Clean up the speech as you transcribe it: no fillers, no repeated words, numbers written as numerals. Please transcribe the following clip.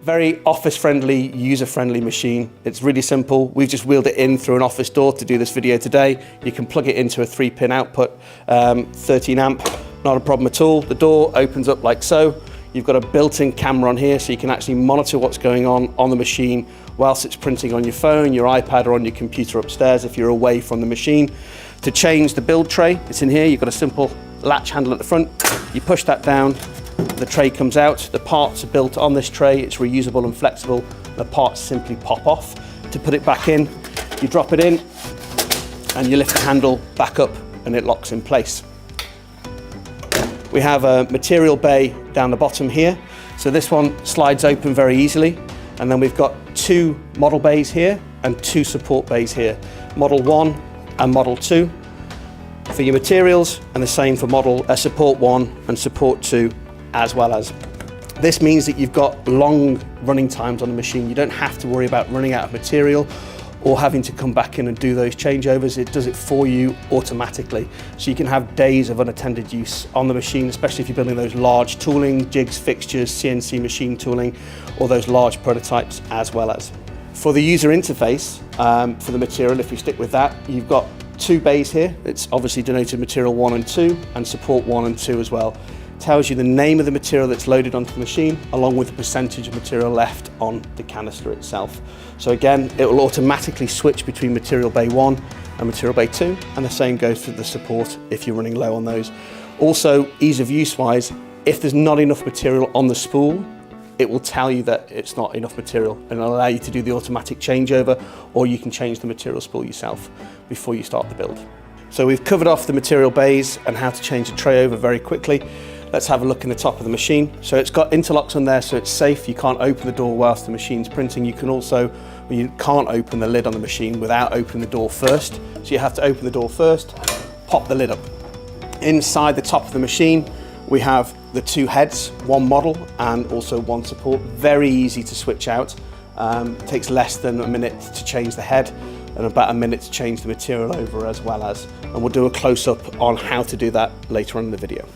Very office-friendly, user-friendly machine. It's really simple. We've just wheeled it in through an office door to do this video today. You can plug it into a 3-pin output, 13 amp, not a problem at all. The door opens up like so. You've got a built-in camera on here so you can actually monitor what's going on the machine whilst it's printing on your phone, your iPad or on your computer upstairs if you're away from the machine. To change the build tray, it's in here. You've got a simple latch handle at the front. You push that down, the tray comes out. The parts are built on this tray. It's reusable and flexible. The parts simply pop off. To put it back in, you drop it in and you lift the handle back up and it locks in place. We have a material bay down the bottom here. So this one slides open very easily. And then we've got 2 model bays here and 2 support bays here. Model 1 and Model 2 for your materials, and the same for support 1 and support 2 as well as. This means that you've got long running times on the machine. You don't have to worry about running out of material or having to come back in and do those changeovers. It does it for you automatically. So you can have days of unattended use on the machine, especially if you're building those large tooling, jigs, fixtures, CNC machine tooling, or those large prototypes as well as. For the user interface, for the material, if we stick with that, you've got 2 bays here. It's obviously denoted material 1 and 2 and support 1 and 2 as well. Tells you the name of the material that's loaded onto the machine along with the percentage of material left on the canister itself. So again, it will automatically switch between material bay 1 and material bay 2, and the same goes for the support if you're running low on those. Also, ease of use wise, if there's not enough material on the spool, it will tell you that it's not enough material and it'll allow you to do the automatic changeover, or you can change the material spool yourself before you start the build. So we've covered off the material bays and how to change the tray over very quickly. Let's have a look in the top of the machine. So it's got interlocks on there so it's safe. You can't open the door whilst the machine's printing. You can't open the lid on the machine without opening the door first. So you have to open the door first, pop the lid up. Inside the top of the machine, we have the 2 heads, 1 model and also 1 support. Very easy to switch out. Takes less than a minute to change the head and about a minute to change the material over as well as. And we'll do a close-up on how to do that later on in the video.